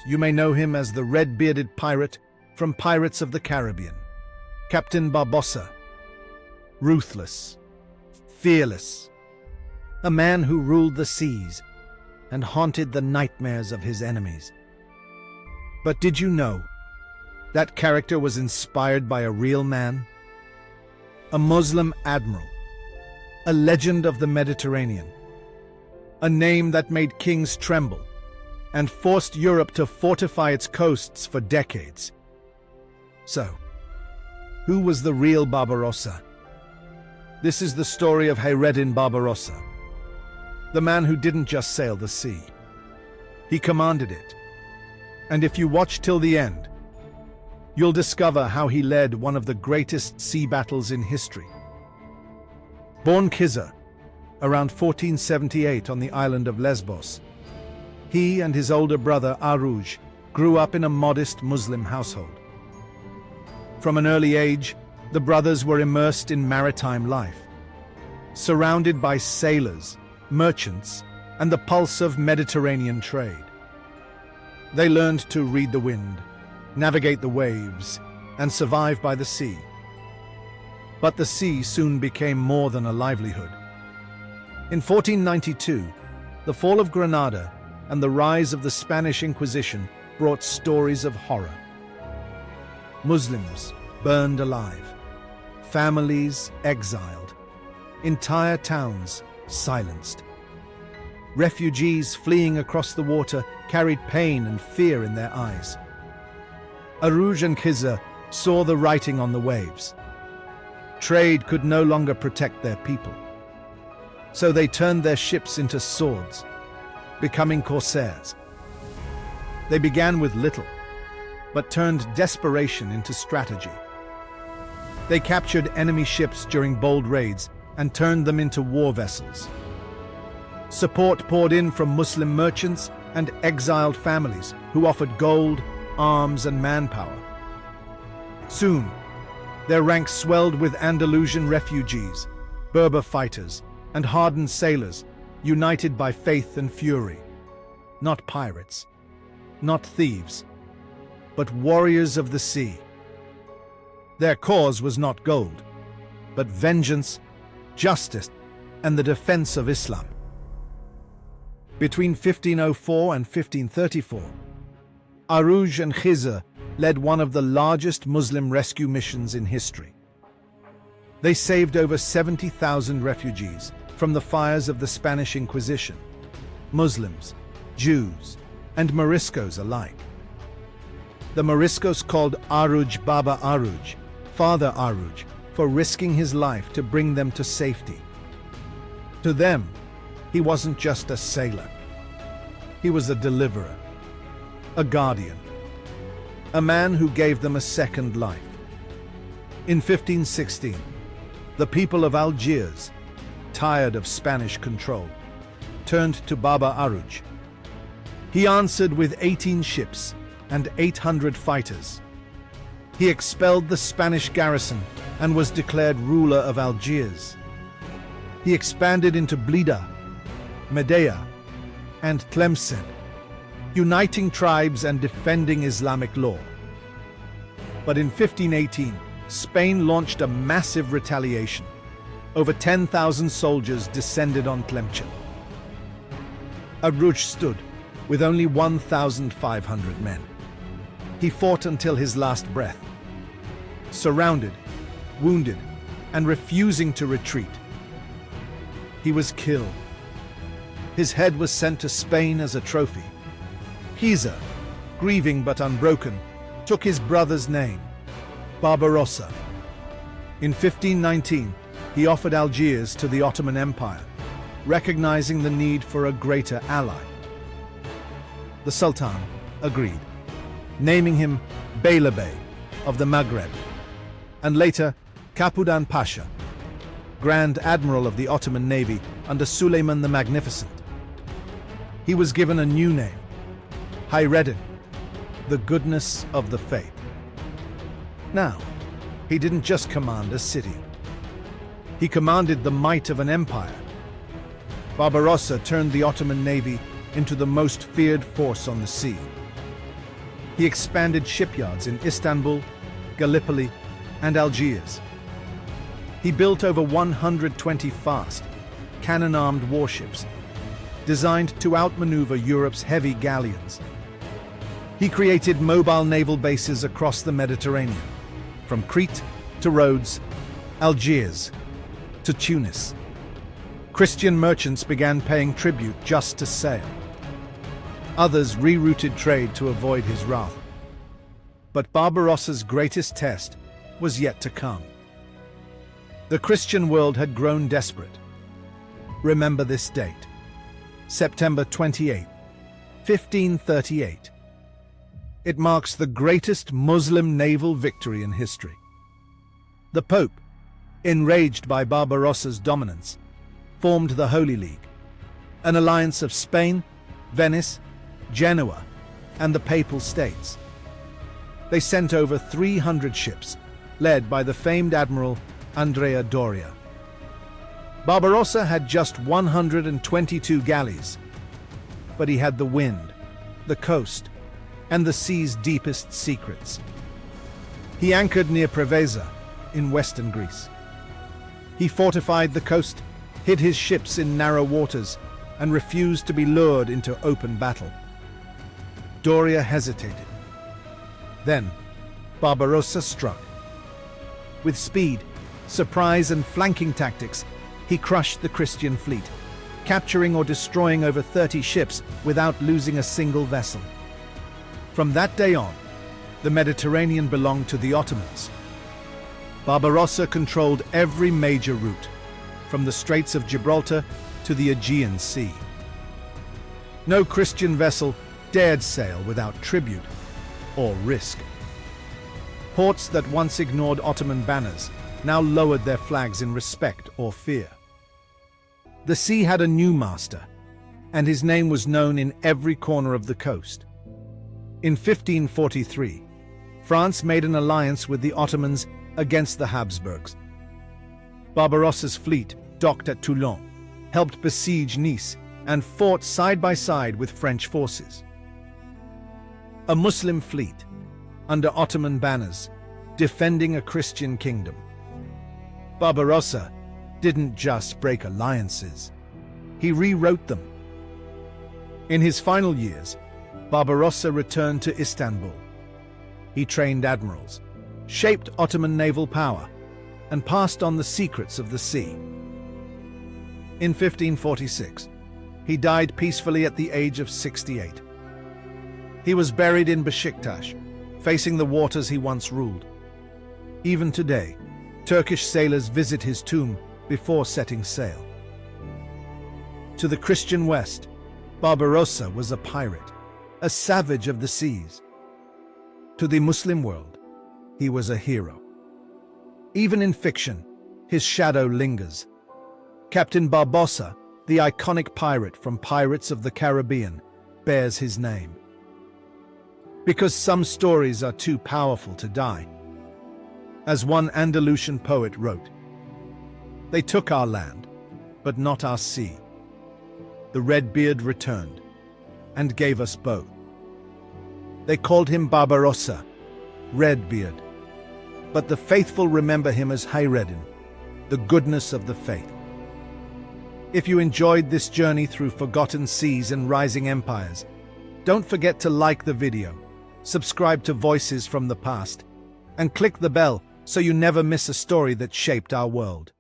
you may know him as the red-bearded pirate from Pirates of the Caribbean, Captain Barbossa. Ruthless, fearless, a man who ruled the seas and haunted the nightmares of his enemies. But did you know that character was inspired by a real man? A Muslim admiral, a legend of the Mediterranean, a name that made kings tremble and forced Europe to fortify its coasts for decades. So, who was the real Barbarossa? This is the story of Hayreddin Barbarossa, the man who didn't just sail the sea. He commanded it. And if you watch till the end, you'll discover how he led one of the greatest sea battles in history. Born Kiza, around 1478 on the island of Lesbos, he and his older brother Aruj grew up in a modest Muslim household. From an early age, the brothers were immersed in maritime life, surrounded by sailors, merchants, and the pulse of Mediterranean trade. They learned to read the wind, navigate the waves, and survive by the sea. But the sea soon became more than a livelihood. In 1492, the fall of Granada and the rise of the Spanish Inquisition brought stories of horror. Muslims burned alive, families exiled, entire towns silenced. Refugees fleeing across the water carried pain and fear in their eyes. Aruj and Kiza saw the writing on the waves. Trade could no longer protect their people. So they turned their ships into swords, becoming corsairs. They began with little, but turned desperation into strategy. They captured enemy ships during bold raids and turned them into war vessels. Support poured in from Muslim merchants and exiled families who offered gold, arms, and manpower. Soon, their ranks swelled with Andalusian refugees, Berber fighters, and hardened sailors, united by faith and fury. Not pirates, not thieves, but warriors of the sea. Their cause was not gold, but vengeance, justice, and the defense of Islam. Between 1504 and 1534, Aruj and Kiza led one of the largest Muslim rescue missions in history. They saved over 70,000 refugees from the fires of the Spanish Inquisition, Muslims, Jews, and Moriscos alike. The Moriscos called Aruj Baba Aruj, Father Aruj, for risking his life to bring them to safety. To them, he wasn't just a sailor. He was a deliverer, a guardian, a man who gave them a second life. In 1516, the people of Algiers, tired of Spanish control, turned to Baba Aruj. He answered with 18 ships and 800 fighters. He expelled the Spanish garrison and was declared ruler of Algiers. He expanded into Blida, Medea, and Tlemcen, uniting tribes and defending Islamic law. But in 1518, Spain launched a massive retaliation. Over 10,000 soldiers descended on Tlemcen. Aruj stood with only 1,500 men. He fought until his last breath, surrounded, wounded, and refusing to retreat. He was killed. His head was sent to Spain as a trophy. Kiza, grieving but unbroken, took his brother's name, Barbarossa. In 1519, he offered Algiers to the Ottoman Empire, recognizing the need for a greater ally. The Sultan agreed, naming him Beylerbey of the Maghreb, and later Capudan Pasha, Grand Admiral of the Ottoman Navy under Suleiman the Magnificent. He was given a new name, Hayreddin, the goodness of the faith. Now, he didn't just command a city. He commanded the might of an empire. Barbarossa turned the Ottoman Navy into the most feared force on the sea. He expanded shipyards in Istanbul, Gallipoli, and Algiers. He built over 120 fast, cannon-armed warships, designed to outmaneuver Europe's heavy galleons. He created mobile naval bases across the Mediterranean, from Crete to Rhodes, Algiers to Tunis. Christian merchants began paying tribute just to sail. Others rerouted trade to avoid his wrath. But Barbarossa's greatest test was yet to come. The Christian world had grown desperate. Remember this date, September 28, 1538. It marks the greatest Muslim naval victory in history. The Pope, enraged by Barbarossa's dominance, formed the Holy League, an alliance of Spain, Venice, Genoa, and the Papal States. They sent over 300 ships, led by the famed Admiral Andrea Doria. Barbarossa had just 122 galleys, but he had the wind, the coast, and the sea's deepest secrets. He anchored near Preveza, in western Greece. He fortified the coast, hid his ships in narrow waters, and refused to be lured into open battle. Doria hesitated. Then, Barbarossa struck. With speed, surprise, and flanking tactics, he crushed the Christian fleet, capturing or destroying over 30 ships without losing a single vessel. From that day on, the Mediterranean belonged to the Ottomans. Barbarossa controlled every major route, from the Straits of Gibraltar to the Aegean Sea. No Christian vessel dared sail without tribute or risk. Ports that once ignored Ottoman banners now lowered their flags in respect or fear. The sea had a new master, and his name was known in every corner of the coast. In 1543, France made an alliance with the Ottomans against the Habsburgs. Barbarossa's fleet docked at Toulon, helped besiege Nice, and fought side by side with French forces. A Muslim fleet, under Ottoman banners, defending a Christian kingdom. Barbarossa didn't just break alliances, he rewrote them. In his final years, Barbarossa returned to Istanbul. He trained admirals, shaped Ottoman naval power, and passed on the secrets of the sea. In 1546, he died peacefully at the age of 68. He was buried in Beşiktaş, facing the waters he once ruled. Even today, Turkish sailors visit his tomb before setting sail. To the Christian West, Barbarossa was a pirate, a savage of the seas. To the Muslim world, he was a hero. Even in fiction, his shadow lingers. Captain Barbossa, the iconic pirate from Pirates of the Caribbean, bears his name. Because some stories are too powerful to die. As one Andalusian poet wrote, "They took our land, but not our sea. The Redbeard returned, and gave us both." They called him Barbarossa, Redbeard, but the faithful remember him as Hayreddin, the goodness of the faith. If you enjoyed this journey through forgotten seas and rising empires, don't forget to like the video, subscribe to Voices from the Past, and click the bell so you never miss a story that shaped our world.